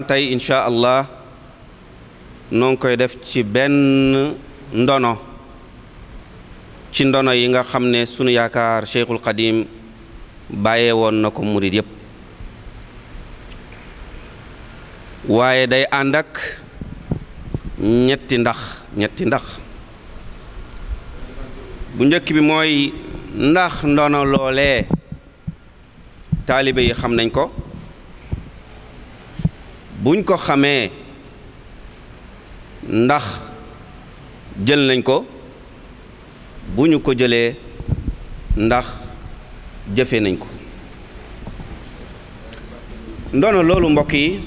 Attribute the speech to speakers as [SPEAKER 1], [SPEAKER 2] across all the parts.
[SPEAKER 1] tey incha allah noo ngi koy def ci benn ndono ci ndono yi nga xam ne sunu yaakaar Cheikhul Xadim bàyyee woon na ko murid yépp waaye day ànd ak ñetti ndax bu njëkk bi mooy ndax ndono loolee taalibe yi xam nañ ko buñ ko xamee ndax jël nañ ko bu ñu ko jëlee ndax jëfe nañ ko ndono loolu mbokk yi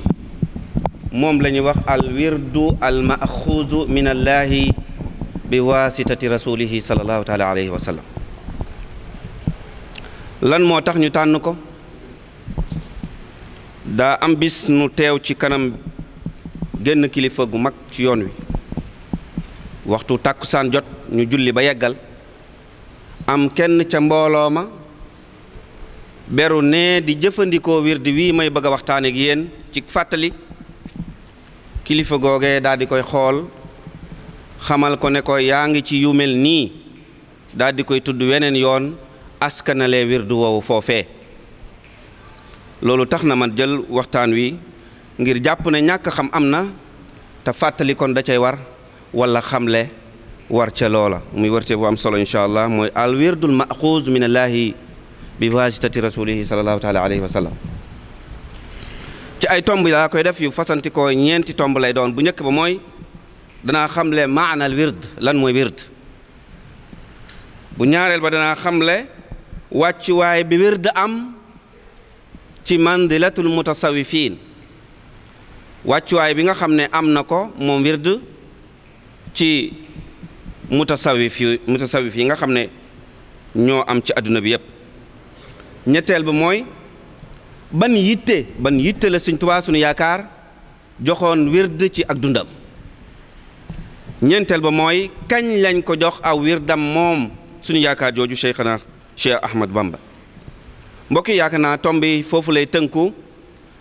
[SPEAKER 1] moom la ñuy wax al wirdu al maxuudu min allahi bi waasitati rasulihi sallallahu taala alayhi wa sallam lan moo tax ñu tànn ko daa am bis nu teew ci kanam génn kilifa gu mag ci yoon wi waxtu tàkkusaan jot ñu julli ba yeggal am kenn ca mbooloo ma beru ne di jëfandikoo wirdi wii may bëgg a waxtaane ak yéen ci fàttali kilifa googee daal di koy xool xamal ko ne ko yaa ngi ci yu mel nii daal di koy tudd weneen yoon askanale wirdu woowu foofee loolu tax na man jël waxtaan wi ngir jàpp ne ñàkk xam am na te fàttali kon da cay war wala xamle war ca loola muy warte bu am solo incha allah mooy al wirdul maxuuz min allahi bi waasitati rasulihi sallallahu taala alayhi wa sallam ci ay tomb laa koy def yu fasanti ko ñeenti tomb lay doon bu njëkk ba mooy danaa xamle maanal wird lan mooy wird bu ñaareel ba danaa xamle wàccuwaay bi wird am ci mandilatul mutasawifiin wàccuwaay bi nga xam ne am na ko moom wird ci mutasawif yi nga xam ne ñoo am ci adduna bi yépp ñetteel ba mooy ban yitte la Sëñ Tuubaa sunu yaakaar joxoon wird ci ak dundam ñeenteel ba mooy kañ lañ ko jox aw wirdam moom sunu yaakaar jooju Cheikhana Cheikh Ahmad Bamba mbokk yi yaakaar naa tomb bi foofu lay tënku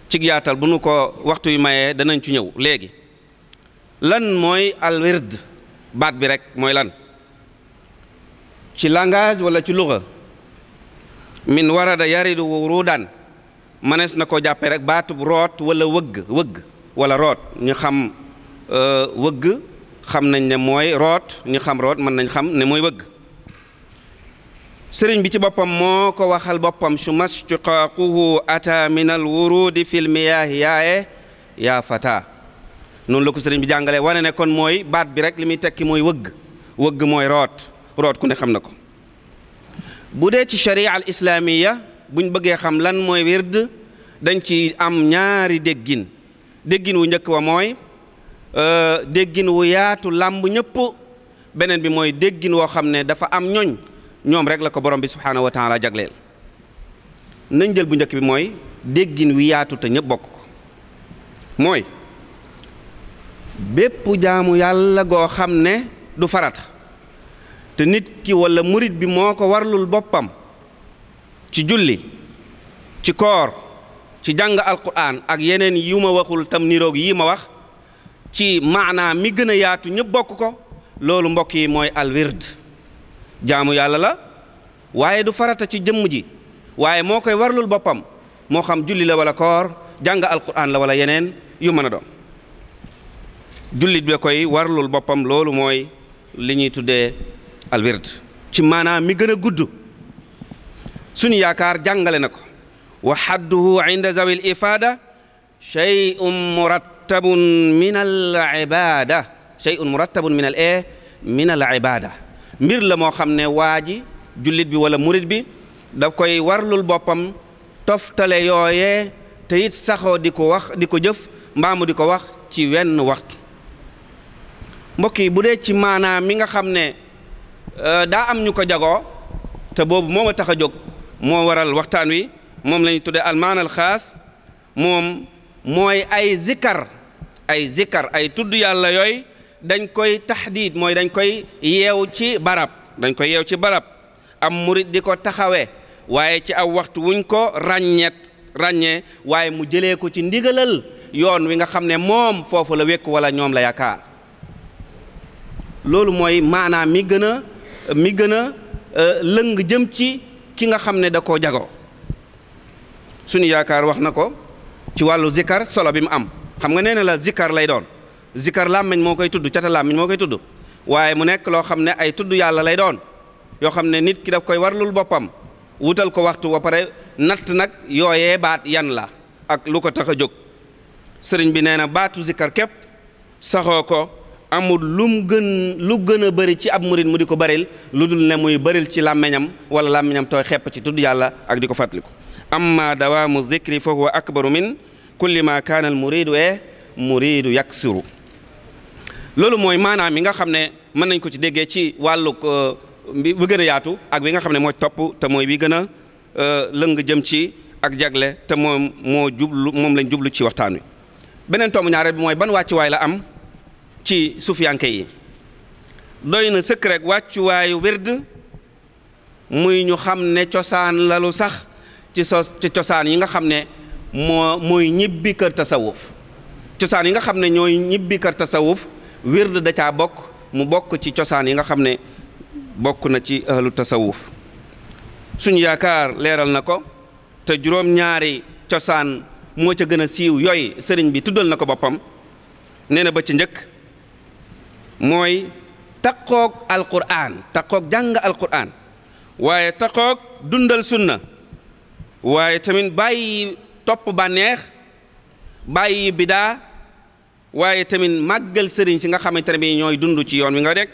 [SPEAKER 1] ci yaatal bu nu ko waxtu yu mayee danañ ci ñëw léegi lan mooy al wird baat bi rek mooy lan ci langage wala ci luga min warada yaridu wurudan manees na ko jàppe rek baatub root wala wëgg wala root ñu xam wëgg xam nañ ne mooy root ñu xam root mën nañ xam ne mooy wëgg sëriñ bi ci boppam moo ko waxal boppam su mashtiqaaquhu ata min al wurudi fil miyaahi yaaye yaa fata noonu la ko sëriñ bi jàngale wane ne kon mooy baat bi rek li muy tekki mooy wëgg mooy root ku ne xam na ko bu dee ci sharia al islaamiya buñ bëggee xam lan mooy wird dañ ci am ñaari déggin wu njëkk wa mooy déggin wu yaatu làmb ñëpp beneen bi mooy déggin woo xam ne dafa am ñoom rek la ko borom bi subhaanahu wa taala jagleel nañ jël bu njëkk bi mooy déggin wi yaatu te ñëpp bokk ko mooy bépp jaamu yàlla goo xam ne du farata te nit ki wala murit bi moo ko warlul boppam ci julli ci koor ci jàng alquran ak yeneen yu ma waxul tam niroog yi ma wax ci maanaa mi gën a yaatu ñëpp bokk ko loolu mbokk yi mooy alwird jaamu yàlla la waaye du farata ci jëmm ji waaye moo koy warlul boppam moo xam julli la wala koor jàng alquran la wala yeneen yu mën a doon jullit bi koy warlul boppam loolu mooy li ñuy tuddee alwird ci maanaam mi gën a gudd suñu yaakaar jàngale na ko wa hadduhu inda zawil ifada shay'un murattabun min al ibada min al ibada mbir la moo xam ne waa ji jullit bi wala murit bi daf koy warlul boppam toftale yooyee te it saxoo di ko wax di ko jëf mbaamu di ko wax ci wenn waxtu mbokk yi bu dee ci maanaam mi nga xam ne daa am ñu ko jagoo te boobu moo ma tax a jóg moo waral waxtaan wi moom la ñu tuddee almaanal xaas moom mooy ay zikar ay tudd yàlla yooyu dañ koy taxdiid mooy dañ koy yeew ci barab am murit di ko taxawee waaye ci aw waxtu wuñ ko ràññee waaye mu jëlee ko ci ndigalal yoon wi nga xam ne moom foofu la wekk wala ñoom la yaakaar loolu mooy maanaam mi gën a lëng jëm ci ki nga xam ne da koo jagoo suñu yaakaar wax na ko ci wàllu zikar solo bi mu am xam nga nee na la zikar lay doon zikar làmmiñ moo koy tudd cata làmmiñ moo koy tudd waaye mu nekk loo xam ne ay tudd yàlla lay doon yoo xam ne nit ki daf koy warlul boppam wutal ko waxtu ba pare natt nag yooyee baat yan la ak lu ko tax a jóg sëriñ bi nee na baatu zikar képp saxoo ko amul lu gën a bëri ci ab murit mu di ko bëril lu dul ne muy bëril ci làmmiñam wala làmmiñam tooy xepp ci tudd yàlla ak di ko fàttaliku amma dawaamu zikri fa huwa akbaru min kulli ma kaana al muridu yaksuru loolu mooy maanaam mi nga xam ne mën nañ ko ci déggee ci wàllu bi gën a yaatu ak bi nga xam ne mooy topp te mooy bi gën a lëng jëm ci ak jagle te moom lañ jublu ci waxtaan wi beneen tomb ñaareel bi mooy ban wàccuwaay la am ci sufiyanke yi doy na sëkk rek wàccuwaayu wird muy ñu xam ne cosaan la lu sax ci cosaan yi nga xam ne mooy ñibbi kër tasawuf cosaan yi nga xam ne ñooy ñibbi kër tasawuf wird da caa bokk mu bokk ci cosaan yi nga xam ne bokk na ci ahlu tasawuf suñu yaakaar leeral na ko te juróom-ñaari cosaan moo ca gën a siiw yooyu sëriñ bi tuddal na ko boppam nee na ba ci njëkk mooy taqoog jàng alquraan waaye taqoog dundal sunna waaye tamit bàyyi topp bànneex bàyyi bidaa waaye tamit màggal sëriñ si nga xamante ne bi ñooy dund ci yoon wi nga rek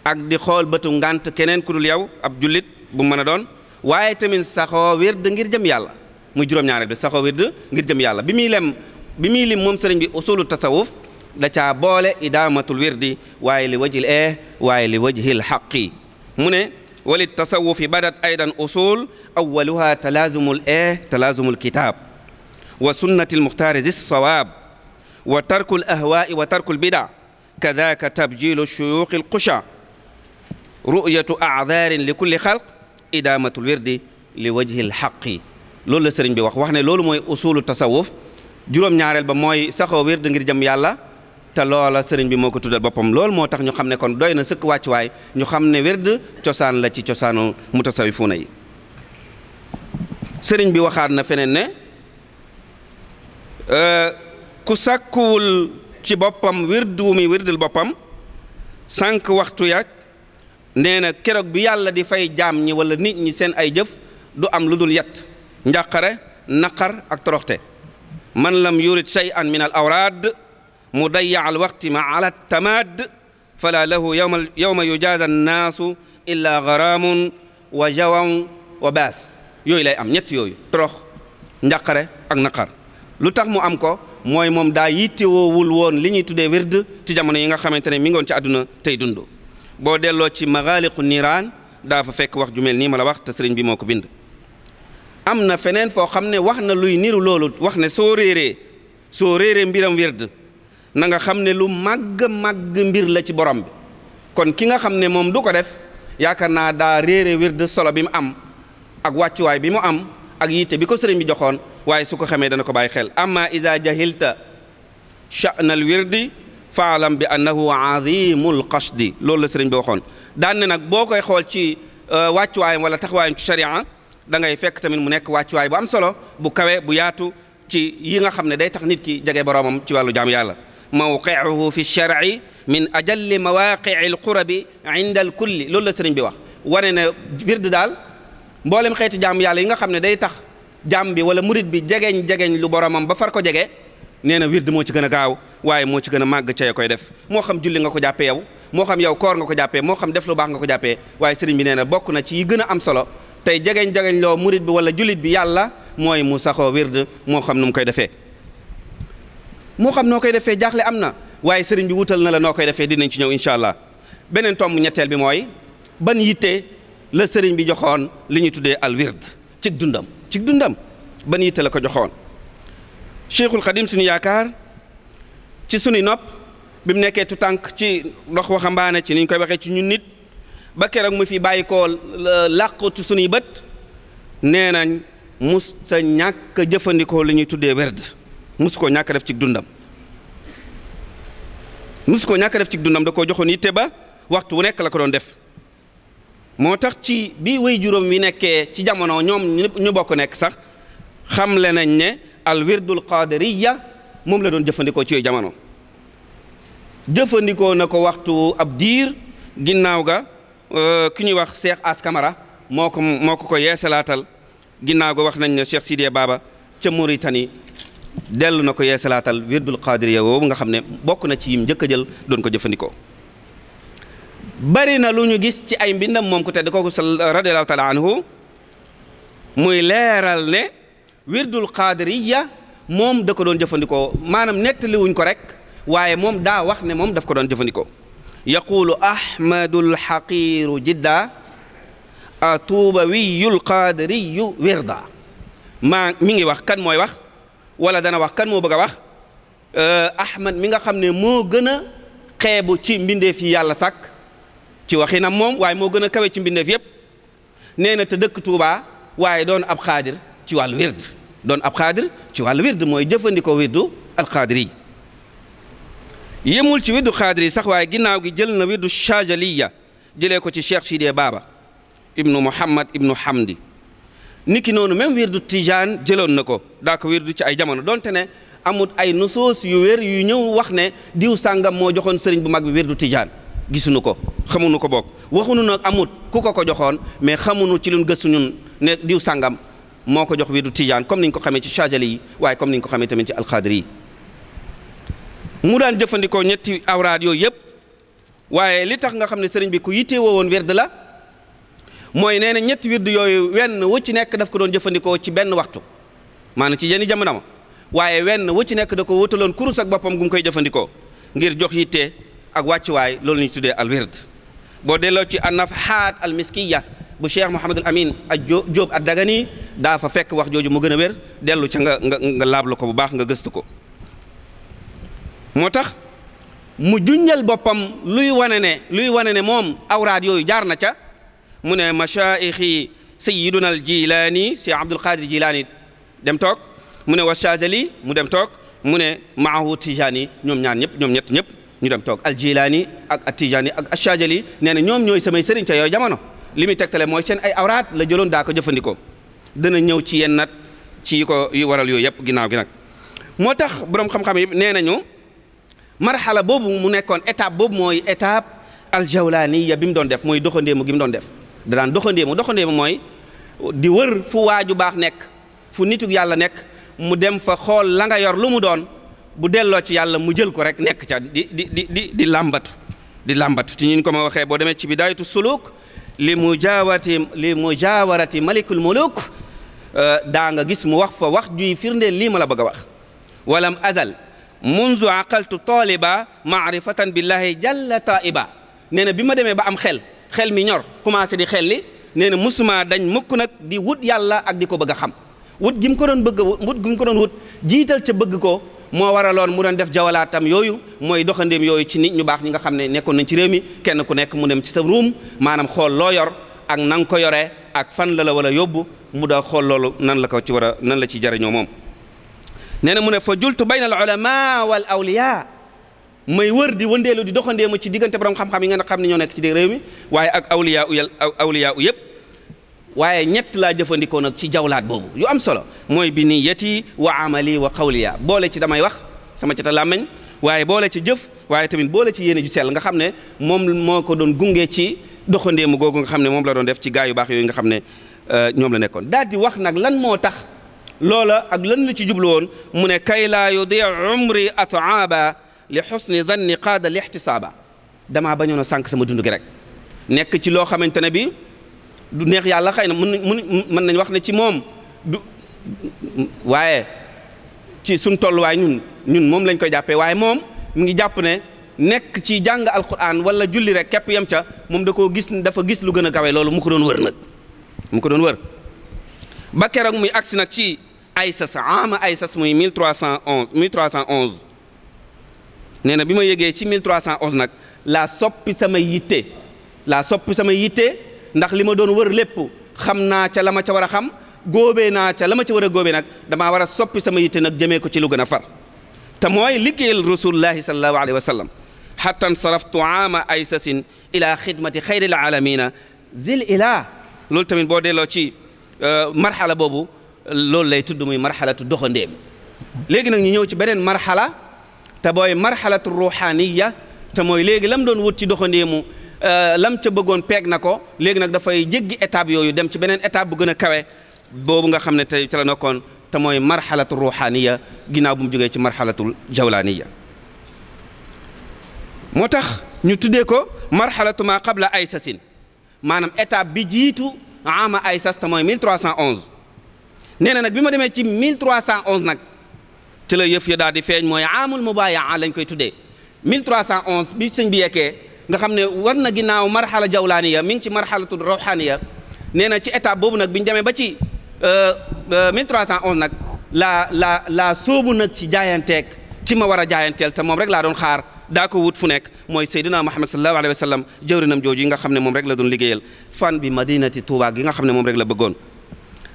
[SPEAKER 1] ak di xool bëtu ngànt keneen ku dul yow ab jullit bu mën a doon waaye tamit saxoo wird ngir jëm yàlla muy juróom-ñaareel bi saxoo wird ngir jëm yàlla bi muy lim moom sëriñ bi usulu tasawuf da caa boole idaamatul wirdi waaye li wajhil xaqi mu ne wali tasawufi badat aydan usul awaluha talaazumul kitab wa sunnati almuxtaari zi sawaab wa tarku al ahwaai wa tarku al bida kadaka tabjilu shuyuuqi alqusha ru'yatu a'daarin li kulli xalq idaamatul wirdi li wajhil xaqi loolu la sëriñ bi wax ne loolu mooy usulu tasawuf juróom-ñaareel ba mooy saxoo wird ngir jëm yàlla te loola sëriñ bi moo ko tuddal boppam loolu moo tax ñu xam ne kon doy na sëkk wàccuwaay ñu xam ne wird cosaan la ci cosaanu mutasawifuuna yi sëriñ bi waxaat na feneen ne ku sàkkuwul ci boppam wirdu mi wirdul boppam sànq waxtu yaag nee na keroog bi yàlla di fay jaam ñi wala nit ñi seen ay jëf du am lu dul yett njàqare naqar ak toroxte man lam yurid shay'an min al awraad mudayya al waqti ma ala tamaad fala lahu yawma yujaza annaasu illa garaamun wa jawan wa baas yooyu lay am ñett yooyu torox njàqare ak naqar lu tax mu am ko mooy moom daa yittewoowul woon li ñuy tuddee wird ci jamono yi nga xamante ne mi ngoon ci àdduna tey dund boo delloo ci magaaliqu niiraan daa fa fekk wax ju mel nii ma la wax te sëriñ bi moo ko bind am na feneen foo xam ne wax na luy niru loolu wax ne soo réeree mbiram wird na nga xam ne lu màgg mbir la ci borom bi kon ki nga xam ne moom du ko def yaakaar naa daa réere wird solo bi mu am ak wàccuwaay bi mu am ak yitte bi ko sëriñ bi joxoon waaye su ko xamee dana ko bàyyi xel amma iza jahilta sha'nal wirdi faalam bi annahu azimul qasdi loolu la sëriñ bi waxoon daan ne nag boo koy xool ci wàccuwaayam wala taxawaayam ci sharia da ngay fekk tamit mu nekk wàccuwaay bu am solo bu kawe bu yaatu ci yi nga xam ne day tax nit ki jege boroomam ci wàllu jaam yàlla mawqi'uhu fi shar'i min ajalli mawaqi'i alqurabi inda alkulli loolu la sëriñ bi wax wane ne wird daal mboolem xeeti jaam yàlla yi nga xam ne day tax jaam bi wala murit bi jegeñ lu boromam ba far ko jege nee na wird moo ci gën a gaaw waaye moo ci gën a màgg ca ya koy def moo xam julli nga ko jàppee yow moo xam yow koor nga ko jàppee moo xam def lu baax nga ko jàppee waaye sëriñ bi nee na bokk na ci yi gën a am solo tey jegeñ loo murit bi wala jullit bi yàlla mooy mu saxoo wird moo xam nu mu koy defee moo xam noo koy defee jaaxle am na waaye sëriñ bi wutal na la noo koy defee dinañ ci ñëw incha allah. beneen tomb ñetteel bi mooy ban yitte la sëriñ bi joxoon li ñuy tuddee al wird cig dundam ban yitte la ko joxoon. Cheikhul Xadim suñu yaakaar ci suñu nopp bi mu nekkee tu tànk ci dox waxambaane ci niñ koy waxee ci ñun nit ba keroog mu fi bàyyi koo làqatu suñuy bët nee nañ mus sa ñàkk jëfandikoo li ñuy tuddee werd mus koo ñàkk def ci dundam da koo joxoon yitte ba waxtu wu nekk la ko doon def. moo tax ci bi way juróom wi nekkee ci jamono ñoom ñu bokk nekk sax xamle nañ ne al wirdul qadiriya moom la doon jëfandikoo ci yooyu jamono. jëfandikoo na ko waxtu ab diir ginnaaw ga ki ñuy wax Cheikh As Camara moo ko yeesalaatal ginnaaw ga wax nañ ne Cheikh Sidé Baba ca Mauritanie dellu na ko yeesalaatal wirdul qadiriya woowu nga xam ne bokk na ci yim njëkk a jël doon ko jëfandikoo. bari na lu ñu gis ci ay mbindam moom ku tedd kooku radiyallahu taala anhu muy leeral ne wirdul qadiriya moom da ko doon jëfandikoo maanaam nettaliwuñ ko rek waaye moom daa wax ne moom daf ko doon jëfandikoo. yaqulu ahmadul haqiru jidda atubawiyul qadiriyu wirda mi ngi wax kan mooy wax wala dana wax kan moo bëgg a wax ahmad mi nga xam ne moo gën a xeebu ci mbindeef yi yàlla sàkk ci waxinam moom waaye moo gën a kawe ci mbindeef yépp nee na te dëkk Tuubaa waaye doon ab xaadir ci wàllu wird mooy jëfandikoo wirdu alxaadir yi yemul ci wirdu xaadir yi sax waaye ginnaaw gi jël na wirdu Shaajaliya jëlee ko ci Cheikh Sidé Baba ibnu Muhammad ibnu Hamdi niki noonu même wirdu Tijaan jëloon na ko daa ko wirdu ci ay jamono donte ne amut ay nusoos yu wér yu ñëw wax ne diw sàngam moo joxoon sëriñ bu mag bi wirdu Tijaan gisuñu ko xamuñu ko bokk waxuñu nag amut ku ko joxoon mais xamuñu ci luñ gëstu ñun ne diw sàngam moo ko jox wirdu Tijaan comme niñ ko xamee ci Shaajali yi waaye comme niñ ko xamee tamit ci alxaadir yi mu daan jëfandikoo ñetti awraad yooyu yëpp waaye li tax nga xam ne sëriñ bi ku yittewoo woon wird la mooy nee na ñetti wird yooyu wenn wu ci nekk daf ko doon jëfandikoo ci benn waxtu maanaam ci yenn jamono ma waaye wenn wu ci nekk da ko wutaloon kurus ak boppam gu mu koy jëfandikoo ngir jox yitte ak wàccuwaay loolu ñu tuddee al wird boo delloo ci an nafhaat al miskiya bu Cheikh Mouhamadul Amin ak Jóob ad Dagani daa fa fekk wax jooju mu gën a wér dellu ca nga laablu ko bu baax nga gëstu ko. moo tax mu junjal boppam luy wane ne moom awraad yooyu jaar na ca mu ne mashaayixi sayyiduna al Jilaani Cheikh Abdul Qadir Jilaani dem toog mu ne wa Shaajali mu dem toog mu ne maahu Tijaani ñoom ñett ñëpp ñu dem toog al Jilaani ak Tijaani ak Shaajali nee na ñoom ñooy samay sëriñ ca yooyu jamono li muy tegtale mooy seen ay awraat la jëloon daa ko jëfandikoo dana ñëw ci yenn nat ci yu waral yooyu yëpp ginnaaw gi nag. moo tax borom xam-xam yi nee nañu marxala boobu mu nekkoon étape boobu mooy étape al jawlaaniya bi mu doon def mooy doxandéemu gi mu doon def da daan doxandéemu mooy di wër fu waaju baax nekk fu nituk yàlla nekk mu dem fa xool la nga yor lu mu doon bu delloo ci yàlla mu jël ko rek nekk ca di làmbatu ci ñu ko ma waxee boo demee ci bidaayatu suluk li mujaawarati malikul muluk daa nga gis mu wax fa wax juy firndeel lii ma la bëgg a wax walam azal munzu aqaltu taliba maarifatan billahi jalla taiba nee na bi ma demee ba am xel mi ñor commencé di xel li nee na musuma dañ mukk nag di wut yàlla ak di ko bëgg a xam wut gi mu ko doon wut jiital ca bëgg ko moo waraloon mu doon def jawalaatam yooyu mooy doxandeem yooyu ci nit ñu baax ñi nga xam ne nekkoon nañ ci réew mi kenn ku nekk mu dem ci sa ruum maanaam xool loo yor ak na nga ko yoree ak fan la wala yóbbu mu daa xool loolu nan la ci jariñoo moom. nee na mu ne fa jultu bayna al ulama wal awliya may wër di wëndeelu di doxandeemu ci diggante borom xam-xam yi nga xam ne ñoo nekk ci réew mi waaye ak awliya u yëpp waaye ñett laa jëfandikoo nag ci jawlaat boobu yu am solo mooy bi niyati wa amali wa qawliya boole ci damay wax sama ci ta làmmeñ waaye boole ci jëf waaye tamit boole ci yéene ju sell nga xam ne moom moo ko doon gunge ci doxandeemu googu nga xam ne moom la doon def ci gaa yu baax yooyu nga xam ne ñoom la nekkoon daal di wax nag lan moo tax loola ak lan la ci jublu woon mu ne kay laa yudi umri ataaba li xusni danni qaada li ixtisaaba damaa bañoon a sànq sama dund gi rek nekk ci loo xamante ne bi du neex yàlla xëy na mën nañ wax ne ci moom du waaye ci suñ tolluwaay ñun moom lañ koy jàppee waaye moom mu ngi jàpp ne nekk ci jàng alquran wala julli rek képp yem ca moom da koo gis dafa gis lu gën a kawe loolu mu ko doon wër nag mu ko doon wër ba keroog muy agsi nag ci Aysas ama Aysas muy 1311 nee na bi ma yëgee ci 1311 nag laa soppi sama yitte ndax li ma doon wër lépp xam naa ca la ma ca war a xam góobee naa ca la ma ca war a góobee nag damaa war a soppi sama yitte nag jëmee ko ci lu gën a far te mooy liggéeyal rasulullahi sallallahu alayhi wa sallam hatta nsaraftu ama aysasin ila xidmati xayril alamina zil ilah loolu tamit boo delloo ci marxala boobu loolu lay tudd muy marxalatu doxandéem léegi nag ñu ñëw ci beneen marxala te booy marxalatu ruhaniya te mooy léegi lam doon wut ci doxandéemu lam ca bëggoon peeg na ko léegi nag dafay jéggi étape yooyu dem ci beneen étape bu gën a kawe boobu nga xam ne tey ca la nekkoon te mooy marxalatu ruhaniya ginnaaw bu mu jógee ci marxalatul jawlaniya moo tax ñu tuddee ko marxalatu ma qabla aysasin maanaam étape bi jiitu ama aysas te mooy 1311 nee na nag bi ma demee ci 1311 nag ci la yëf ya daal di feeñ mooy amul mubayaa lañ koy tuddee 1311 bi sëñ bi yekkee nga xam ne war na ginnaaw marxala jawlaaniya mi ngi ci marxalatu ruhaniya nee na ci étape boobu nag bi ñu demee ba ci 1311 nag laa sóobu nag ci jaayanteeg ci ma war a jaayanteel te moom rek laa doon xaar daa ko wut fu nekk mooy Seydina Muhammad sallallahu alayhi wa sallam jëwrinam jooju yi nga xam ne moom rek la doon liggéeyal fan bi madinati Touba gi nga xam ne moom rek la bëggoon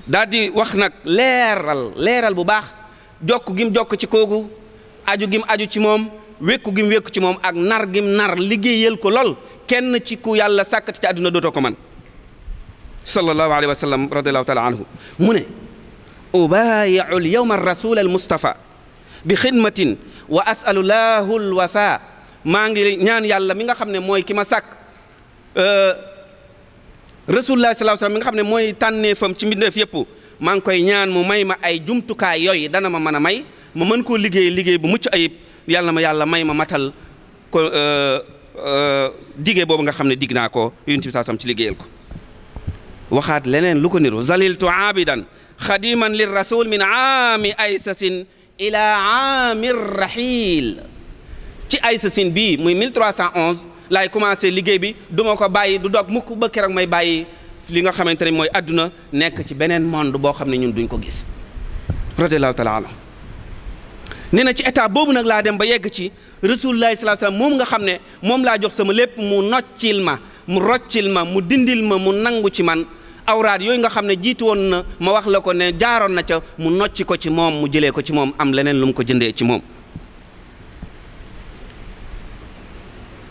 [SPEAKER 1] daal di wax nag leeral bu baax jokk gim jokk ci kooku aju gim aju ci moom wékku gim wékku ci moom ak nar gim nar liggéeyal ko lool kenn ci ku yàlla sàkkati ci àdduna dootoo ko man sallallahu alayhi wa sallam radiallahu taala anhu mu ne ubayiu al yawma rasul al mustafa bi xidmatin wa asalu lahu al wafa maa ngi ñaan yàlla mi nga xam ne mooy ki ma sàkk rasulullah sallallahu alayhi wa sallam mi nga xam ne mooy tànneefam ci mbindeef yëpp maa ngi koy ñaan mu may ma ay jumtukaay yooyu dana ma mën a may ma mën koo liggéey bu mucc ayib yàlla ma yàlla may ma matal ko digee boobu nga xam ne dig naa ko yonent bi saasam ci liggéeyal ko waxaat leneen lu ko niru zaliltu aabidan xadiman lir rasul min aami aysasin ila aami rahil ci aysasin bii muy 1311 laay commencé liggéey bi du ma ko bàyyi du dog mukk ba keroog may bàyyi li nga xamante ne mooy adduna nekk ci beneen monde boo xam ne ñun duñ ko gis radiallahu taala anhu nee na ci état boobu nag laa dem ba yegg ci rasulullahi sallallahu alayhi wasallam moom nga xam ne moom laa jox sama lépp mu noccil ma mu roccil ma mu dindil ma mu nangu ci man awraat yooyu nga xam ne jiitu woon na ma wax la ko ne jaaroon na ca mu nocci ko ci moom mu jëlee ko ci moom am leneen lu mu ko jëndee ci moom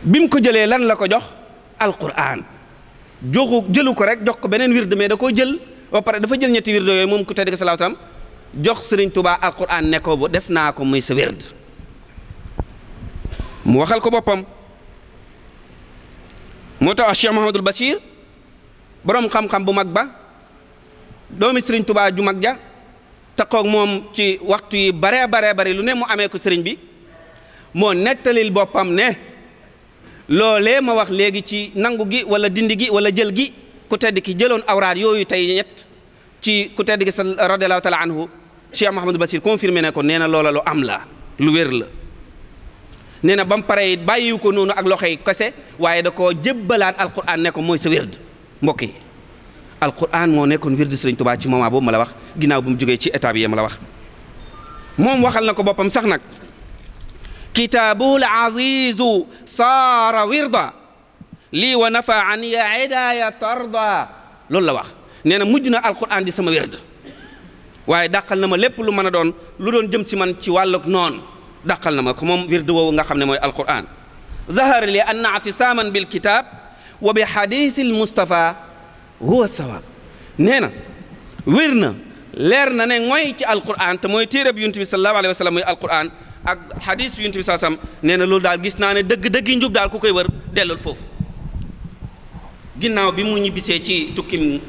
[SPEAKER 1] bi mu ko jëlee lan la ko jox alquran jëlu ko rek jox ko beneen wird mais da koo jël ba pare dafa jël ñetti wird yooyu moom ku tedd sallallahu alayhi wasallam jox Sëriñ Tuubaa alquran ne ko bu def naa ko muy sa wird mu waxal ko boppam moo tax Cheikh Mouhamadul Bachir boroom xam-xam bu mag ba doomi Sëriñ Tuubaa ju mag ja taxoog moom ci waxtu yi bare lu ne mu amee ko sëriñ bi moo nettalil boppam ne loolee ma wax léegi ci nangu gi wala dindi gi wala jël gi ku tedd ki jëloon awraat yooyu tey ñett ci ku tedd ki sa radiallahu taala anhu Cheikh Mouhamadou Bassir confirmé ne ko nee na loola lu am la lu wér la nee na ba mu paree bàyyiwu ko noonu ak loxoy kese waaye da koo jébbalaat alquran ne ko mooy sa wérd mbokk yi alquran moo nekkoon wérd Sëriñ Tuubaa ci moment boobu ma la wax ginnaaw bu mu jógee ci état bi ma la wax moom waxal na ko boppam sax nag kitaabul azizu saara wirda lii wa nafa an ya idaaya tarda loolu la wax nee na mujj na alquran di sama wérd waaye dàqal na ma lépp lu mën a doon lu doon jëm ci man ci wàllug noonu dàqal na ma ko moom wérd woowu nga xam ne mooy alquran zahara li anna atisaman bil kitab wa bi hadisil mustafa huwa sawab nee na wér na leer na ne ngoy ci alquran te mooy téere bi yonent bi sallallahu alayhi wa sallam mooy alquran ak hadis yonent bi saasam nee na loolu daal gis naa ne dëgg njub daal ku koy wër dellul foofu ginnaaw bi mu ñibbisee ci tukkim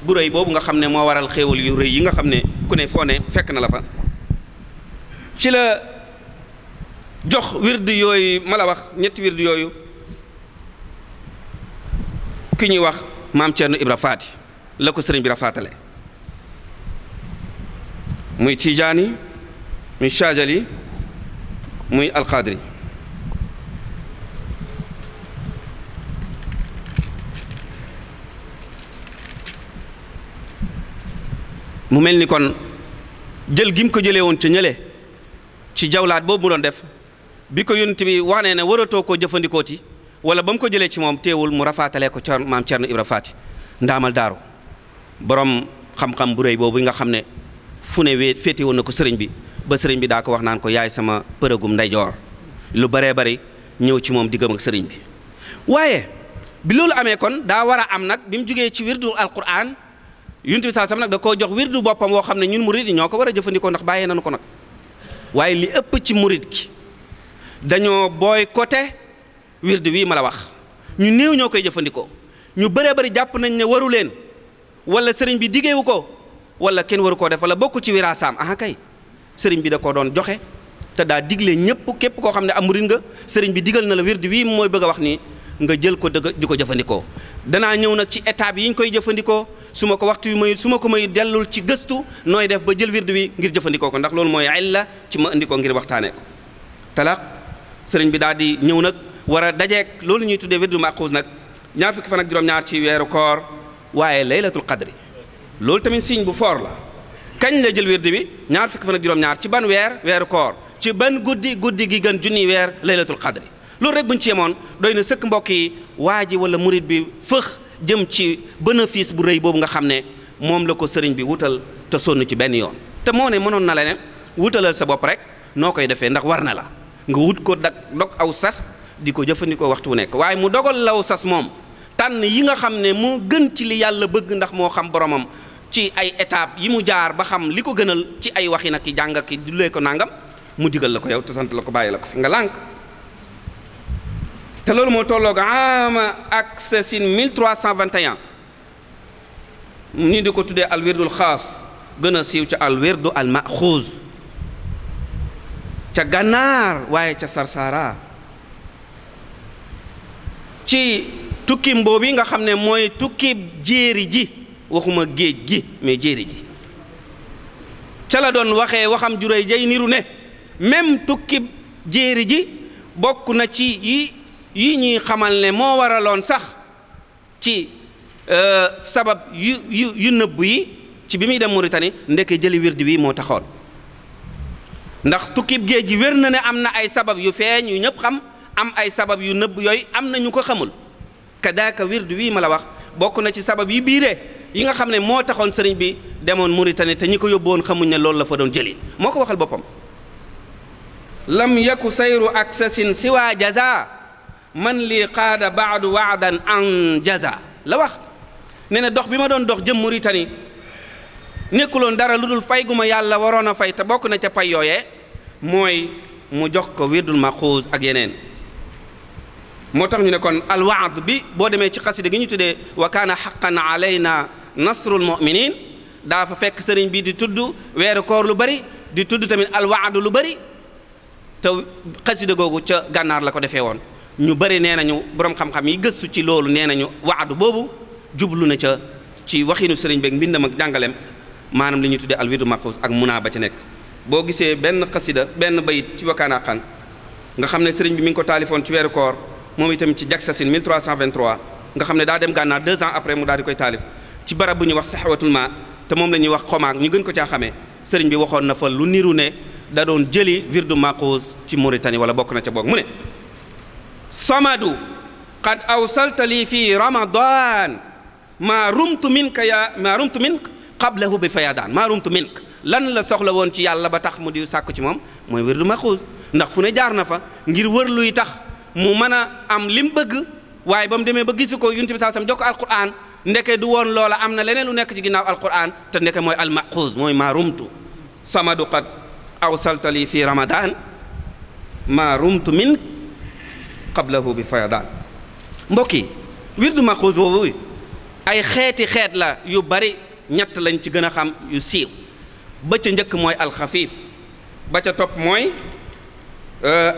[SPEAKER 1] bu rëy boobu nga xam ne moo waral xéewal yu rëy yi nga xam ne ku ne foo ne fekk na la fa ci la jox wird yooyu ma la wax ñetti wird yooyu ki ñuy wax maam Thierno Ibra Faati la ko sëriñ bi rafaatale muy Tijaani muy Saajali muy Alqadri mu mel ni kon jël gi mu ko jëlee woon ca ñële ci jawlaat boobu mu doon def bi ko yonent bi wax ne waratoo koo jëfandikooti wala ba mu ko jëlee ci moom teewul mu rafaatalee ko ca maam Cerno Ibra Faati ndaamal daaru borom xam-xam bu rëy boobu nga xam ne fu ne féete woon na ko sëriñ bi ba sëriñ bi daa ko wax naan ko yaay sama përëgum ndeyjoor lu baree bari ñëw ci moom diggam ak sëriñ bi. waaye bi loolu amee kon daa war a am nag bi mu jugee ci wirdu alquran yonent bi saa sam nag da koo jox wirdu boppam woo xam ne ñun murid yi ñoo ko war a jëfandikoo ndax bàyyee nañu ko nag waaye li ëpp ci murid gi dañoo boycotté wirdu wii ma la wax ñu néew ñoo koy jëfandikoo ñu bëree bëri jàpp nañ ne waru leen wala sëriñ bi diggeewu ko wala kenn waru koo def wala bokku ci wiraasaam aha kay sëriñ bi da koo doon joxe te daa digle ñëpp képp koo xam ne am murid nga sëriñ bi digal na la wirdu wii mooy bëgg a wax nii nga jël ko dëgg di ko jëfandikoo. danaa ñëw nag ci étape yi ñu koy jëfandikoo su ma ko waxtu yu may su ma ko may dellul ci gëstu nooy def ba jël wirdu wi ngir jëfandikoo ko ndax loolu mooy illa ci ma indi ko ngir waxtaanee ko. talaq sëriñ bi daal di ñëw nag war a dajeek loolu ñuy tuddee wirdu maxuus nag ñaar fukki fan ak juróom-ñaar ci weeru koor waaye laylatul qadri loolu tamit signe bu fort la kañ la jël wirdu bi ñaar fukki fan ak juróom-ñaar ci ban weeru koor ci ban guddi gi gën junniy weer laylatul qadri loolu rek buñ ci yemoon doy na sëkk mbokk yi waa ji wala murid bi fëx jëm ci bénéfice bu rëy boobu nga xam ne moom la ko sëriñ bi wutal te sonn ci benn yoon te moo ne mënoon na la ne wutalal sa bopp rek noo koy defee ndax war na la nga wut ko dog aw sas di ko jëfandikoo waxtu wu nekk waaye mu dogal law sas moom tànn yi nga xam ne moo gën ci li yàlla bëgg ndax moo xam boromam ci ay étapes yi mu jaar ba xam li ko gënal ci ay waxi nag ki jàng ki jullee ko nangam mu digal la ko yow te sant la ko bàyyi la ko fi nga lànk te loolu moo tolloog ama ak sasin 1321 ni di ko tuddee al wirdul xaas gën a siiw ca al wirdu al maxuuz ca gànnaar waaye ca sarsara ci tukkim boobu nga xam ne mooy tukkib jéeri ji waxuma géej gi mais jéeri ji ca la doon waxee waxam juróy jay niru ne même tukkib jéeri ji bokk na ci yi ñuy xamal ne moo waraloon sax ci sabab yu nëbb yi ci bi muy dem Mauritanie ndeke jëli wirdi wi moo taxoon ndax tukkib géej gi wér na ne am na ay sabab yu feeñ yu ñëpp xam am ay sabab yu nëbb yooyu am na ñu ko xamul kadaaka wirdu wii ma la wax bokk na ci sabab yi biiree yi nga xam ne moo taxoon sëriñ bi demoon Mauritanie te ñi ko yóbboon xamuñ ne loolu la fa doon jëli moo ko waxal boppam lam yaku sayru aksasin siwa jaza man lii qaada baadu waadan an jaza la wax nee na dox bi ma doon dox jëm Mauritanie nekkuloon dara lu dul fay gu ma yàlla waroon a fay te bokk na ca pay yooyee mooy mu jox ko wirdul maxuuz ak yeneen moo tax ñu ne kon alwaad bi boo demee ci xasida gi ñu tuddee wa kaana xaqan alayna nasrul muminin daa fa fekk sëriñ bi di tudd weeru koor lu bari di tudd tamit alwaad lu bari te xasida googu ca gànnaar la ko defee woon ñu bari nee nañu borom xam-xam yi gëstu ci loolu nee nañu waadu boobu jublu na ca ci waxinu sëriñ beeg mbindam ak jàngaleem maanaam li ñuy tuddee alwirdu maxuuz ak munaa ba ca nekk boo gisee benn xasida benn bayit ci wakaana xan nga xam ne sëriñ bi mi ngi ko taalifoon ci weeru koor moom itam ci Jaksasin 1323 nga xam ne daa dem gànnaar 2 ans après mu daal di koy taalif ci barab bu ñuy wax saxwatul ma te moom la ñuy wax xomaag ñu gën ko caa xamee sëriñ bi waxoon na fa lu niru ne da doon jëli wirdu maxuuz ci Mauritanie wala bokk na ca boog mu ne samadu qad awsalta lii fii ramadan maa rumtu minka qablahu bi fayadaan maa rumtu mink lan la soxla woon ci yàlla ba tax mu di sàkku ci moom mooy wirdu maxuuz ndax fu ne jaar na fa ngir wër luy tax mu mën a am lim bëgg waaye ba mu demee ba gisu ko yonent bi saa sam jox ko alquran ndeke du woon loola am na leneen lu nekk ci ginnaaw alquran te ndeke mooy almaxuuz mooy maa rumtu samadu qad awsalta li fi ramadan maa rumtu min qablahu bi fayadaan mbokk yi wirdu maxuuz boobu ay xeet la yu bari ñett lañ ci gën a xam yu siiw ba ca njëkk mooy alxafiif ba ca topp mooy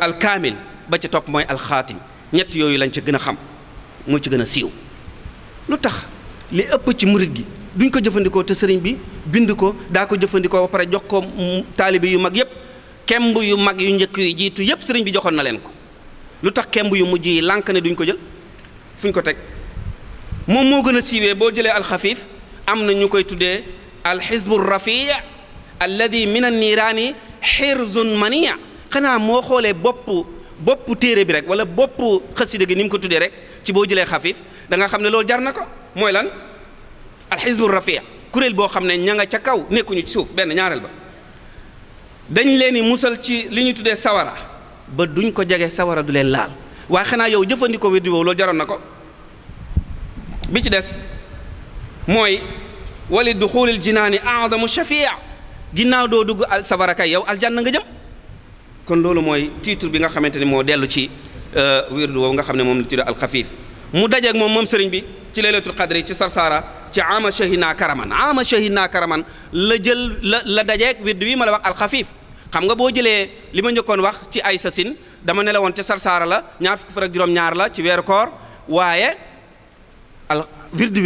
[SPEAKER 1] alkaamil ba ca topp mooy alxaatim ñett yooyu lañ ca gën a xam moo ci gën a siiw lu tax li ëpp ci murit gi duñ ko jëfandikoo te sëriñ bi bind ko daa ko jëfandikoo ba pare jox ko taalibe yu mag yépp kemb yu mag yu njëkk yu jiitu yépp sëriñ bi joxoon na leen ko lu tax kemb yu mujj yi lànk ne duñ ko jël fuñ ko teg moom moo gën a siiwee boo jëlee alxafiif am na ñu koy tuddee alxizbu rafi alladi min anniiraani xirzun mania. xanaa moo xoolee boppu téere bi rek wala boppu xasida gi ni mu ko tuddee rek ci boo jëlee xafiif da nga xam ne loolu jar na ko. mooy lan alxizbu rafi kuréel boo xam ne ña nga ca kaw nekkuñu ci suuf. benn ñaareel ba dañ leen di musal ci li ñu tuddee sawara ba duñ ko jege, sawara du leen laal. waaye xanaa yow jëfandikoo wirdu boobu loolu jaroon na ko. bi ci des mooy wali duxulil jinaani a'zamu shafia, ginnaaw doo dugg al sawara kay yow aljanna nga jëm. kon loolu mooy titre bi nga xamante ni moo dellu ci wirdu woowu nga xam ne moom la tuddee alxafiif. mu dajeeg moom sëriñ bi ci laylatul qadri ci Sarsara ci ama shahina karaman la jël la dajeeg wirdu wi ma la wax alxafiif. xam nga boo jëlee li ma njëkkoon wax ci ay sasin dama ne la woon ca Sarsara la ñaar fukki fan ak juróom-ñaar la ci weeru koor, waaye wirdu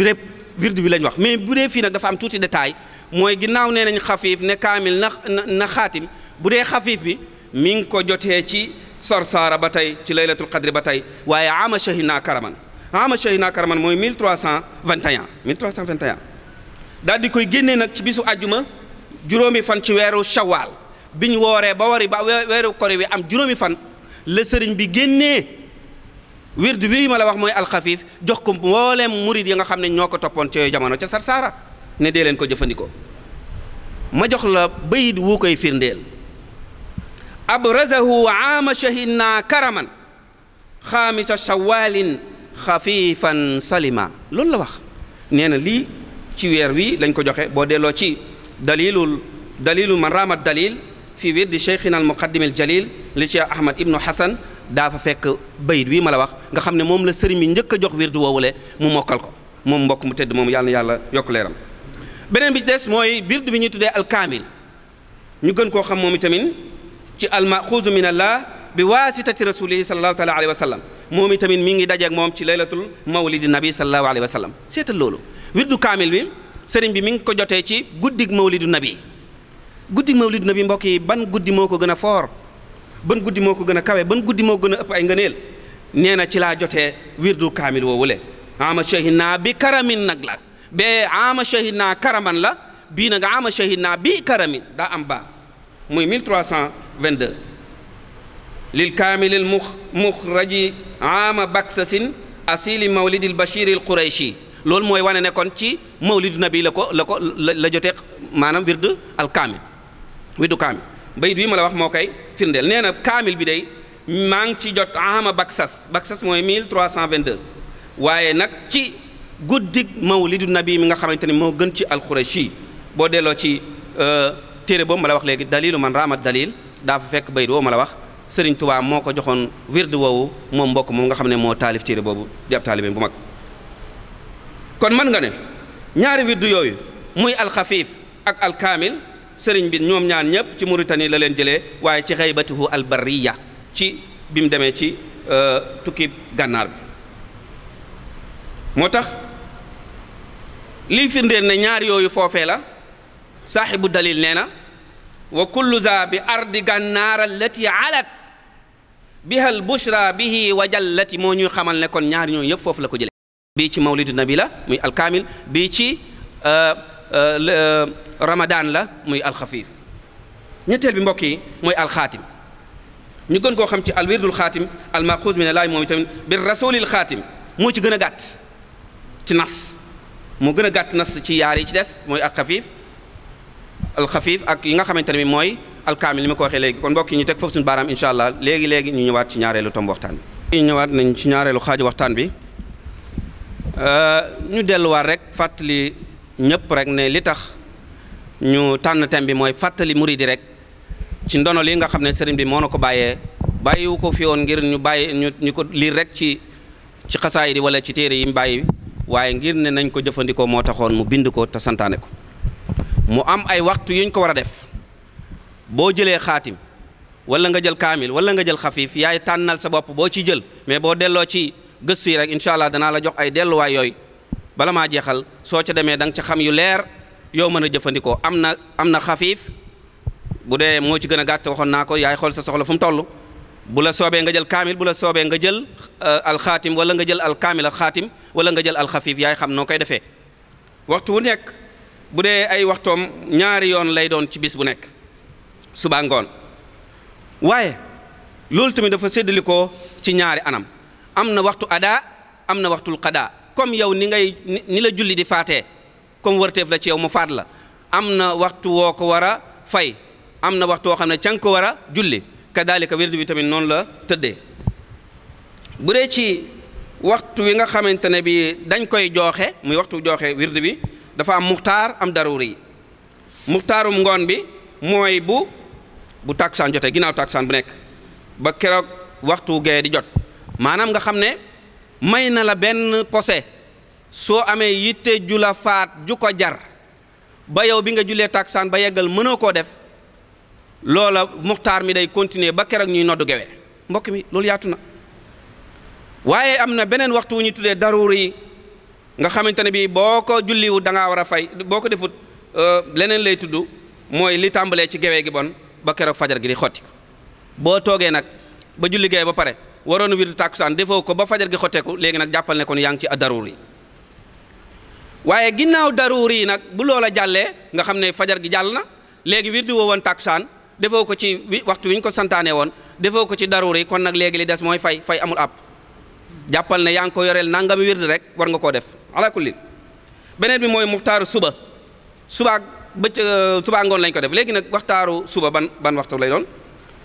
[SPEAKER 1] bi lañ wax. mais bu dee fii nag dafa am tuuti détail, mooy ginnaaw nee nañ xafiif ne kaamil na xaatim. bu dee xafiif bi mi ngi ko jotee ci Sarsara ba tey ci laylatul qadri ba tey, waaye ama shahina karaman mooy 1321 daal di koy génnee nag ci bisu àjjuma juróomi fan ci weeru shawaal bi ñu wooree ba weeru kori wi am juróomi fan la sëriñ bi génnee wirdu bi ma la wax mooy alxafiif jox ko mboolem murid yi nga xam ne ñoo ko toppoon ci yooyu jamono ca Sarsara ne dee leen ko jëfandikoo. ma jox la bayit wu koy firndeel. abrazahu aama shahidna karaman xaamisa shawalin xafifan salima. loolu la wax. nee na lii ci weer wi lañ ko joxe. boo delloo ci dalilu man raamat dalil fi wirdi cheikhina al muqaddim al jalil li cheikh ahmad ibnu hasan daa fa fekk bayit wi ma la wax nga xam ne moom la sëriñ bi njëkk a jox wirdu woowule mu mokkal ko moom mbokk mu tedd moom yàlla na yàlla yokk leeram. beneen bi ci des mooy wirdu bi ñuy tuddee alkaamil, ñu gën koo xam moom itamit ci almaxuuzu min allah bi waasitati rasulihi sallallahu taala alayhi wa sallam. moom itamit mi ngi dajeeg moom ci laylatul mawlidi nabi sallallahu alayhi wa sallam. seetal loolu wirdu kaamil bi sëriñ bi mi ngi ko jotee ci guddig mawlidu nabi. guddig mawlidu nabi mbokk yi, ban guddi moo ko gën a foor, ban guddi moo ko gën a kawe, ban guddi moo gën a ëpp ay ngëneel? nee na ci laa jotee wirdu kaamil woowule. ama shahidna bi karamin nag la, bee ama shahidna karaman la, bii nag ama shahidna bi karamin daa am baa muy 1322. lil kaamilil muxraji ama baksasin asili mawlidil bashiril qurayshi. loolu mooy wane ne kon ci mawlidu nabi la jotee maanaam wirdu al kaamil, wirdu kaamil. bayit bii ma la wax moo koy firndeel. nee na kaamil bi day maa ngi ci jot ama baksas mooy 1322, waaye nag ci guddig mawlidu nabi mi nga xamante ne moo gën ci alxurashi. boo delloo ci téere boobu ma la wax léegi dalilu man raamat dalil daa fa fekk bayit woowu ma la wax. Sëriñ Tuubaa moo ko joxoon wirdu woowu moom mbokk moom nga xam ne moo taalif téere boobu di ab taalibe bu mag. kon mën nga ne ñaari wirdu yooyu muy alxafiif ak alkaamil sëriñ bi ñoom ñaan ñëpp ci Mauritanie la leen jëlee, waaye ci xaybatuhu albarriya ci bi mu demee ci tukki gànnaar bi. moo tax liy firndeel ne ñaar yooyu foofee la saaxibu dalil nee na wa kullu za bi ardi gànnaar allati alat biha al bushra bihi wa jallati. moo ñuy xamal ne kon ñaar ñooyu yëpp foofu la ko jëlee. bii ci mawlidu nabi la muy alkaamil, bii ci ramadan la muy alxafiif. ñetteel bi mbokk yi mooy alxaatim, ñu gën koo xam ci alwirdul xaatim almaxuuz min allahi moom itamit bi rasulil xaatim. moo ci gën a gàtt ci nas, moo gën a gàtt nas ci yaar yi ci des mooy alxafiif ak yi nga xamante ne bi mooy alkaamil li ma ko waxee léegi. kon mbokk yi ñu teg foofu suñu baaraam incha allah léegi ñu ñëwaat ci ñaareelu tomb waxtaan bi. ñëwaat nañ ci ñaareelu xaaju waxtaan bi. ñu delluwaat rek fàttali ñëpp rek ne li tax ñu tànn thème bi mooy fàttali muridi rek ci ndono li nga xam ne sëriñ bi moo na ko bàyyiwu ko fi woon ngir ñu bàyyi ñu ko liir rek ci xasaayid yi wala ci téere yi mu bàyyi, waaye ngir ne nañ ko jëfandikoo moo taxoon mu bind ko te santaane ko. mu am ay waxtu yuñ ko war a def. boo jëlee xaatim wala nga jël kaamil wala nga jël xafiif yaay tànnal sa bopp boo ci jël, mais boo delloo ci gëstu yi rek incha allah danaa la jox ay delluwaay yooyu bala maa jeexal soo ca demee da nga ca xam yu leer yow mën a jëfandikoo. am na xafiif bu dee moo ci gën a gàtt waxoon naa ko, yaay xool sa soxla fu mu toll. bu la soobee nga jël kaamil, bu la soobee nga jël alxaatim wala nga jël alkaamil alxaatim wala nga jël alxafiif yaay xam noo koy defee. waxtu wu nekk bu dee ay waxtoom ñaari yoon lay doon ci bis bu nekk suba ngoon. waaye loolu tamit dafa séddali ko ci ñaari anam, am na waxtu ada am na waxtul qada. comme yow ni la julli di faatee comme wërteef la ci yow mu faat la, am na waxtu woo ko war a fay, am na waxtu woo xam ne ca nga ko war a julli. kadalika wird bi tamit noonu la tëddee. bu dee ci waxtu wi nga xamante ne bi dañ koy jooxe muy waxtu jooxe wird bi dafa am muxtaar am daruri. muxtaarum ngoon bi mooy bu tàkkusaan jotee, ginnaaw tàkkusaan bu nekk ba keroog waxtu gee di jot, maanaam nga xam ne may na la benn posé soo amee yitte ju la faat ju ko jar ba yow bi nga jullee tàkkusaan ba yeggal mënoo koo def, loola muxtaar mi day continuer ba keroog ñuy noddu gewe. mbokk mi loolu yaatu na. waaye am na beneen waxtu wu ñu tuddee daruri yi nga xamante ne bii boo ko julliwut da ngaa war a fay, boo ko defut leneen lay tudd, mooy li tàmbalee ci gewe gi bon ba keroog fajar gi di xotti ko. boo toogee nag ba julli gewe ba pare waroon wir tàkkusaan defoo ko ba fajar gi xotteeku, léegi nag jàppal ne kon yaa ngi ci daruri. waaye ginnaaw daruri yi nag bu loola jàllee nga xam ne fajar gi jàll na, léegi wir di woo woon tàkkusaan defoo ko ci waxtu wi ñu ko santaane woon, defoo ko ci daruri, kon nag léegi li des mooy fay amul àpp. jàppal ne yaa ngi ko yoreel nangami wird rek war nga koo def ala kulli. beneen bi mooy muxtaaru suba ngoon lañ ko def. léegi nag waxtaaru suba ban waxtu lay doon,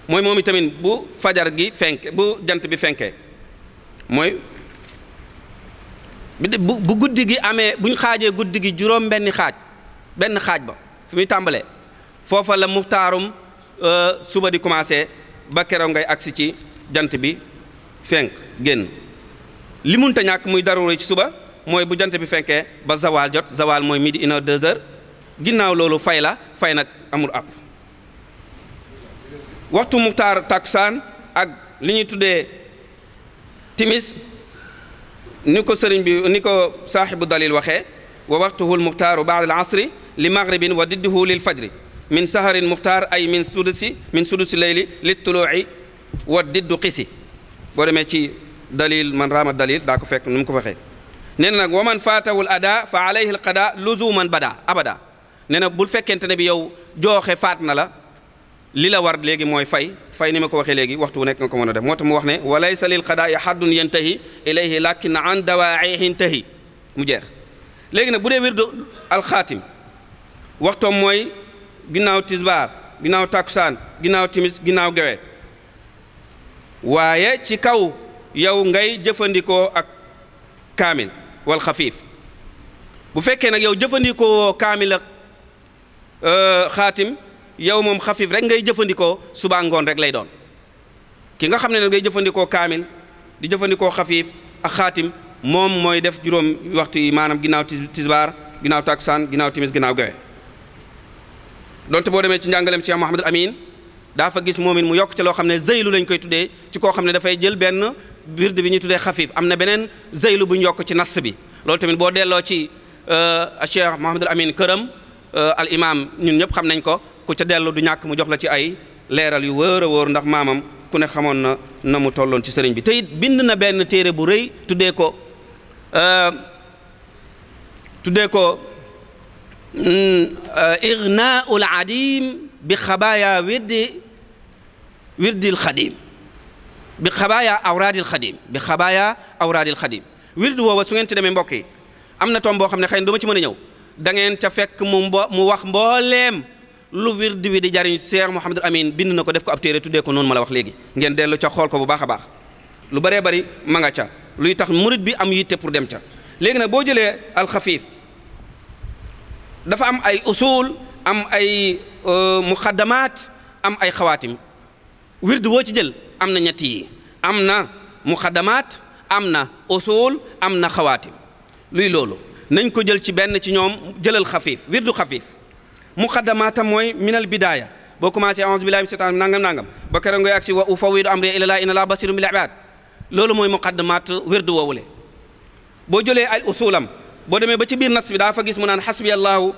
[SPEAKER 1] mooy moom itamit bu fajar gi fenke, bu jant bi fenkee, mooy bu guddi gi amee, buñ xaajee guddi gi juróom benn xaaj ba fi muy tàmbalee foofa la muxtaarum suba di commencé ba keroog ngay agsi ci jant bi fenk génn. li munta ñàkk muy daruri ci suba mooy bu jant bi fenkee ba zawal jot, zawal mooy midi 1 heure 2 heures, ginnaaw loolu fay nag amul àpp. waxtu muxtaar takusaan ak li ñuy tuddee timis ni ko saaxibu dalil waxee, wa waxtuhu lmuxtaaru baada al asri li maghribin wa didduhu lil fajri min saharin muxtaar ay min sudusi leyli li tuluuci wa diddu qisi. boo demee ci dalil man raama dalil daa ko fekk nu mu ko waxee. nee na nag wa man faatawul ada fa alayhi al qada luzuman abada. nee na bul fekkente ne bi yow jooxe faat na la, li la war léegi mooy fay ni ma ko waxee léegi waxtu wu nekk nga ko mën a def. moo tax mu wax ne wa laysa lil qadaai haddun yantahi ilayhi lakin an dawaa'ihi intahi, mu jeex. léegi nag bu dee wirdu alxaatim waxtoom mooy ginnaaw tisbaar, ginnaaw takusaan, ginnaaw timis, ginnaaw gewe, waaye ci kaw yow ngay jëfandikoo ak kaamil wal xafiif. bu fekkee nag yow jëfandikoo kaamil ak xaatim, yow moom xafiif rek ngay jëfandikoo, suba ngoon rek lay doon. ki nga xam ne nag ngay jëfandikoo kaamil di jëfandikoo xafiif ak xaatim, moom mooy def juróom waxtu yi, maanaam ginnaaw tisbaar, ginnaaw takusaan, ginnaaw timis, ginnaaw gewe. donte boo demee ci njàngaleem Cheikh Mouhamadul Amin daa fa gis moom it mu yokk ci loo xam ne zeylu lañ koy tuddee, ci koo xam ne dafay jël benn wird bi ñuy tuddee xafiif. am na beneen zeylu bu ñu yokk ci nas bi. loolu tamit boo delloo ci Cheikh Mouhamadul Amin këram al imam ñun ñëpp xam nañ ko, ku ca dellu du ñàkk mu jox la ci ay leeral yu wóor a wóor, ndax maamam ku ne xamoon na mu tolloon ci sëriñ bi. te it bind na benn téere bu rëy tuddee ko ignaul adim bi xabaaya wirdil xadim, bi xabaaya awraadil xadim, bi xabaaya awraadil xadim. wird woowa su ngeen ci demee mbokk yi am na tom boo xam ne xëy na du ma ci mën a ñëw, da ngeen ca fekk mu wax mbooleem lu wird bi di jariñ. Cheikh Mouhamadul Amin bind na ko, def ko ab téere tuddee ko noonu ma la wax léegi, ngeen dellu ca xool ko bu baax a baax. lu bëree bëri ma nga ca luy tax murid bi am yitte pour dem ca. léegi nag boo jëlee alxafiif dafa am ay usul, am ay muqaddamaat, am ay xawaatim. wird woo ci jël am na ñett yi, am na muqaddamaat, am na usul, am na xawaatim. luy loolu nañ ko jël ci benn ci ñoom. jëlal xafiif, wirdu xafiif. muqaddamaatam mooy minal bidaaya, boo commencé a'uuzu billaahi mina shaytaani nangam ba keroog ngay agsi wa ufawwidu amri ilallaahi inna llaaha basiirun bil ibaad. loolu mooy muqaddamaat wirdu woowule. boo jëlee ay usulam, boo demee ba ci biir nas bi daa fa gis mu naan xasbiyallaahu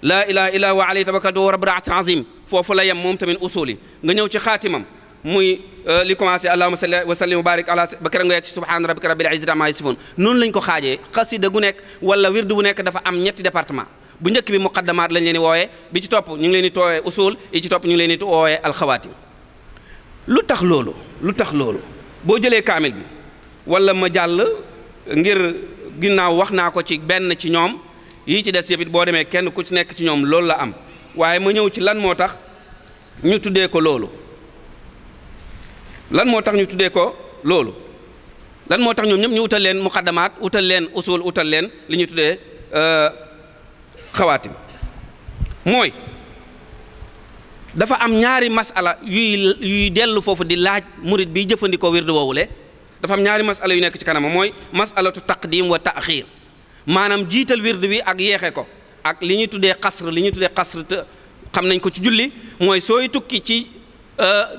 [SPEAKER 1] laa ilaaha illaa huwa alayhi tawakkaltu wa huwa rabbul arshil aziim. foofu la yem moom tamit usul yi. nga ñëw ci xaatimam muy li commencé allahumma salli wa sallim wa barik ala ba keroog nga yegg ci subhaana rabbika rabbil izzati ammaa yasifuun. noonu lañ ko xaajee. xasida gu nekk wala wirdu bu nekk dafa am ñetti département. bu njëkk bi muqaddamaat lañ leen di wooyee, bi ci topp ñu ngi leen di tooyee usul, yi ci topp ñu ngi leen di wooyee alxawaatim. lu tax loolu boo jëlee kaamil bi wala ma jàll ngir ginnaaw wax naa ko ci benn ci ñoom yi ci des yëpp it boo demee kenn ku ci nekk ci ñoom loolu la am, waaye ma ñëw ci lan moo tax ñu tuddee ko loolu. lan moo tax ñu tuddee ko loolu lan moo tax ñoom ñëpp ñu utal leen muqaddamaat utal leen usul utal leen li ñu tuddee xawaatim. mooy dafa am ñaari masala yuy dellu foofu di laaj murid bi jëfandikoo wirdu woowule. dafa am ñaari masala yu nekk ci kanam mooy masalatu taqdim wa taaxir, maanaam jiital wirdu bi ak yeexe ko, ak li ñuy tuddee xasr. li ñuy tuddee xasr te xam nañ ko ci julli, mooy sooy tukki ci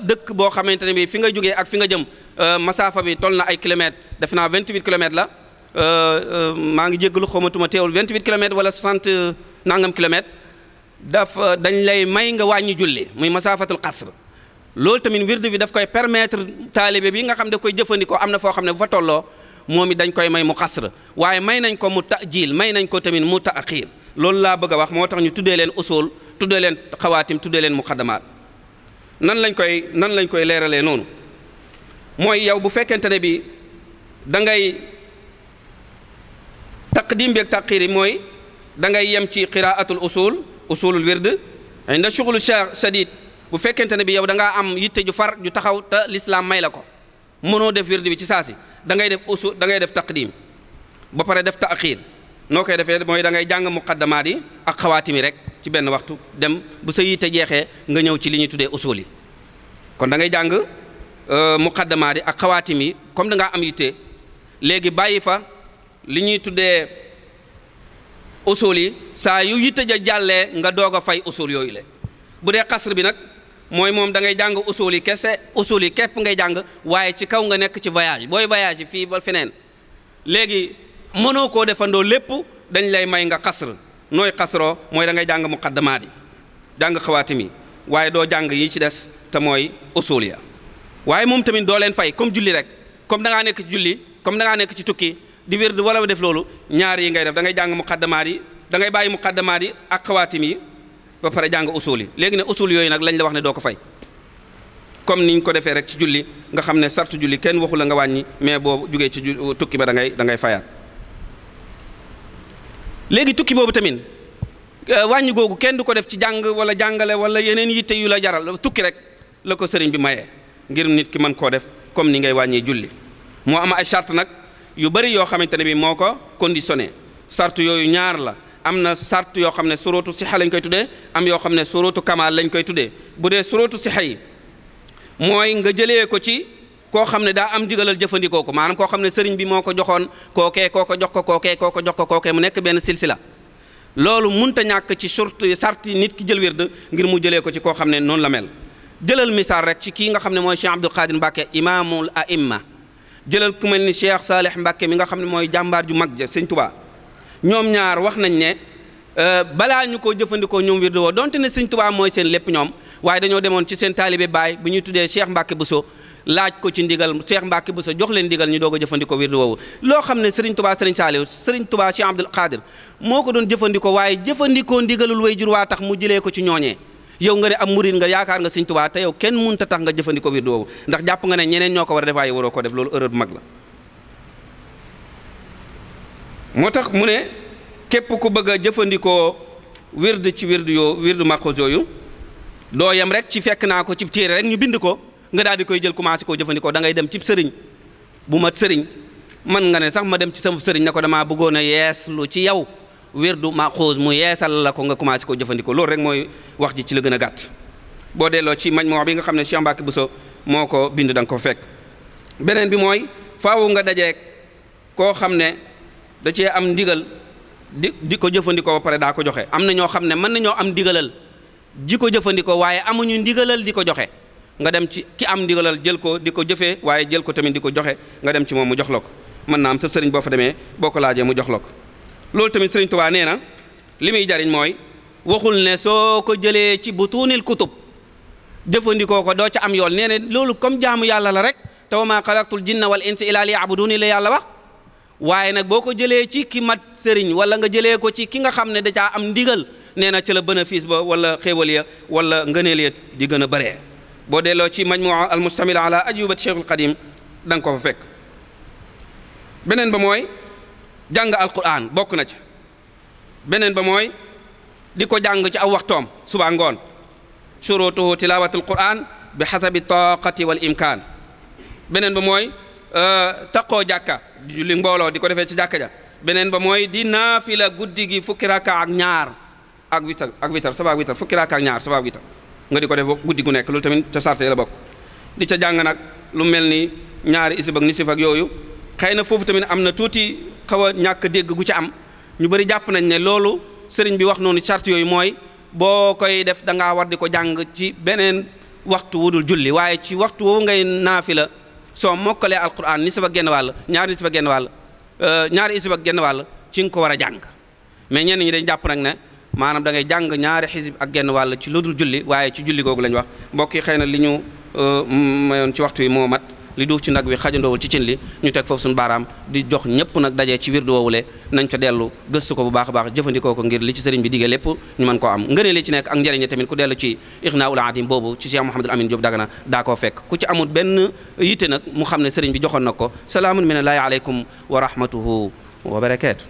[SPEAKER 1] dëkk boo xamante ne bi fi nga jógee ak fi nga jëm masaafa bi toll na ay kilomètres, def naa 28 kilomètres la, maa ngi jéggalu xawmatuma teewul 28 kilomètres wala 60 nangam kilomètres, dañ lay may nga wàññi julli, muy masaafatul xasr. loolu tamit wirdu bi daf koy permettre taalibe bi nga xam ne koy jëfandikoo am na foo xam ne bu fa tolloo moom it dañ koy may mu xasr, waaye may nañ ko mu tajil, may nañ ko tamit mu taaxir. loolu laa bëgg a wax, moo tax ñu tuddee leen usul, tuddee leen xawaatim, tuddee leen muqaddamaat. nan lañ koy leeralee noonu mooy yow bu fekkente ne bi da ngay taqdim bi ak taaxir yi mooy da ngay yem ci qiraatul usulul wird inda shughul shadid. bu fekkente ne bi yow da ngaa am yitte ju far ju taxaw te l'islam may la ko, mënoo def wird bi ci saasi, da ngay def usul, da ngay def taqdim ba pare def taaxir. noo koy defee mooy da ngay jàng muqaddamaat yi ak xawaatim yi rek ci benn waxtu, dem bu sa yitte jeexee nga ñëw ci li ñuy tuddee usul yi. kon da ngay jàng muqaddamaat yi ak xawaatim yi comme da ngaa am yitte, léegi bàyyi fa li ñuy tuddee usul yi, saa yu yitte ja jàllee nga doog a fay usul yooyu le. bu dee xasr bi nag mooy moom da ngay jàng usul yi kese, usul yi képp ngay jàng, waaye ci kaw nga nekk ci voyage, booy voyage fii ba feneen léegi mënoo koo defandoo lépp, dañ lay may nga xasr. nooy xasroo mooy da ngay jàng muqaddamaat yi jàng xawaatim yi, waaye doo jàng yi ci des te mooy usul ya. waaye moom tamit doo leen fay comme julli rek, comme da ngaa nekk ci julli, comme da ngaa nekk ci tukki di wird wala def loolu, ñaar yi ngay def, da ngay jàng muqaddamaat yi, da ngay bàyyi muqaddamaat yi ak xawaatim yi ba pare jàng usul yi. léegi ne usul yooyu nag lañ la wax ne doo ko fay, comme niñ ko defee rek ci julli nga xam ne sartu julli kenn waxu la nga wàññi, mais boo jugee ci tukki ba da ngay fayaat. léegi tukki boobu tamit wàññi googu kenn du ko def ci jàng wala jàngale wala yeneen yitte yu la jaral, tukki rek la ko sëriñ bi mayee ngir nit ki mën koo def comme ni ngay wàññee julli. moo am ay charte nag yu bëri yoo xamante ne bi moo ko conditionné. charte yooyu ñaar la, am na charte yoo xam ne surutu sixa lañ koy tuddee, am yoo xam ne surutu kamal lañ koy tuddee. bu dee surutu sixa yi mooy nga jëlee ko ci koo xam ne daa am digalal jëfandikoo ko, maanaam koo xam ne sëriñ bi moo ko joxoon kookee kooko jox ko kookee kooko jox ko kookee, mu nekk benn silsila. loolu munta ñàkk ci sarti nit ki jël wird ngir mu jëlee ko ci koo xam ne noonu la mel. jëlal misaal rek ci kii nga xam ne mooy Cheikh Abdul Qadir Mbàkke imaamul aimma, jëlal ku mel ni Cheikh Salih Mbàkke mi nga xam ne mooy jàmbaar ju mag ja Sëñ Tuubaa. ñoom ñaar wax nañ ne balaa ñu ko jëfandikoo ñoom wird woo donte ne Sëñ Tuubaa mooy seen lépp ñoom, waaye dañoo demoon ci seen taalibe baay bu ñuy tuddee Cheikh Mbàkke Buso, laaj ko ci ndigal, Cheikh Mbàkke Buso jox leen ndigal ñu doog a jëfandikoo wird woowu. loo xam ne Sëriñ Tuubaa Sëriñ Saaliw, Sëriñ Tuubaa Cheikh Abdul Qadir moo ko doon jëfandikoo, waaye jëfandikoo ndigalul way jur waa tax mu jëlee ko ci ñooñee. yow nga ne am murid nga yaakaar nga Sëriñ Tuubaa te yow kenn mënut a tax nga jëfandikoo wird woowu, ndax jàpp nga ne ñeneen ñoo ko war a def waaye waroo ko def. loolu erreur bu mag la. moo tax mu ne képp ku bëgg a jëfandikoo wird ci wird maxuus yooyu doo yem rek ci fekk naa ko ci téere rek ñu bind ko nga daal di koy jël commencé koo jëfandikoo. da ngay dem ci sëriñ bu mat sëriñ, man nga ne sax ma dem ci sama sëriñ ne ko damaa bëggoon a yeeslu ci yow wirdu maxuus mu yeesal la ko nga commencé koo jëfandikoo. loolu rek mooy wax ji ci la gën a gàtt. boo delloo ci majmuu bi nga xam ne Cheikh Mbacke Bousso moo ko bind da nga ko fekk. beneen bi mooy faaw nga dajeek koo xam ne da cee am ndigal di ko jëfandikoo ba pare daa ko joxe. am na ñoo xam ne mën nañoo am ndigalal ji ko jëfandikoo waaye amuñu ndigalal di ko joxe, nga dem ci ki am ndigalal jël ko di ko jëfee waaye jël ko tamit di ko joxe, nga dem ci moom mu jox la ko. mën naa am sa sëriñ boo fa demee boo ko laajee mu jox la ko. loolu tamit Sëriñ Tuubaa nee na li muy jariñ mooy waxul ne soo ko jëlee ci butuunil kutub jëfandikoo ko doo ca am yool. nee na loolu comme jaamu yàlla la rek, te wa maa xalaqtul jinna wal insa illa liya'buduni la yàlla wax. waaye nag boo ko jëlee ci ki mat sëriñ wala nga jëlee ko ci ki nga xam ne da caa am ndigal nee na ci la bénéfice ba wala xéewal ya wala ngëneel ya di gën a bëree. boo delloo ci majmua al mustamila ala ajubati cheikhul qadim da nga ko fa fekk. beneen ba mooy jàng alquran bokk na ci. beneen ba mooy di ko jàng ci aw waxtoom suba ngoon shurutuhu tilawatul quran bi hasabi taqati wal imkaan. beneen ba mooy taqoo jàkka di julli mbooloo di ko defee ci jàkka ja. beneen ba mooy di naafila guddi gi fukki raka ak ñaar ak witar sabaa witar fukki raka ak ñaar sabaa witar nga di ko def guddi gu nekk loolu tamit ca sarte la bokk. di ca jàng nag lu mel ni ñaari isib ak nisif ak yooyu xëy na foofu tamit am na tuuti xaw a ñàkk dégg gu ca am. ñu bëri jàpp nañ ne loolu sëriñ bi wax noonu charte yooyu mooy boo koy def da ngaa war di ko jàng ci beneen waxtu wudul julli waaye ci waxtu woowu ngay naafila soo mokkalee alquran nisif ak genn wàll ñaari nisif ak genn wàll ñaari isib ak genn wàll ci nga ko war a jàng. mais ñenn ñi dañ jàpp nag ne maanaam da ngay jàng ñaari xisib ak genn wàll ci lu dul julli waaye ci julli googu lañ wax. mbokk yi xëy na li ñu mayoon ci waxtu yi moo mat li duuf ci nag wi xajandoowul ci cin li ñu teg foofu suñu baaraam di jox ñëpp nag dajee ci wirdu woowule nañ ca dellu gëstu ko bu baax a baax jëfandikoo ko ngir li ci sëriñ bi digee lépp ñu mën koo am ngëneel li ci nekk ak njëriñ tamit ku dellu ci Ignaul Adim boobu ci Cheikh Mouhamadul Amin Diop Dagana daa koo fekk ku ci amul benn yitte nag mu xam ne sëriñ bi joxoon na ko salaamun minallaahi aleykum wa rahmatuhu wa barakaatu.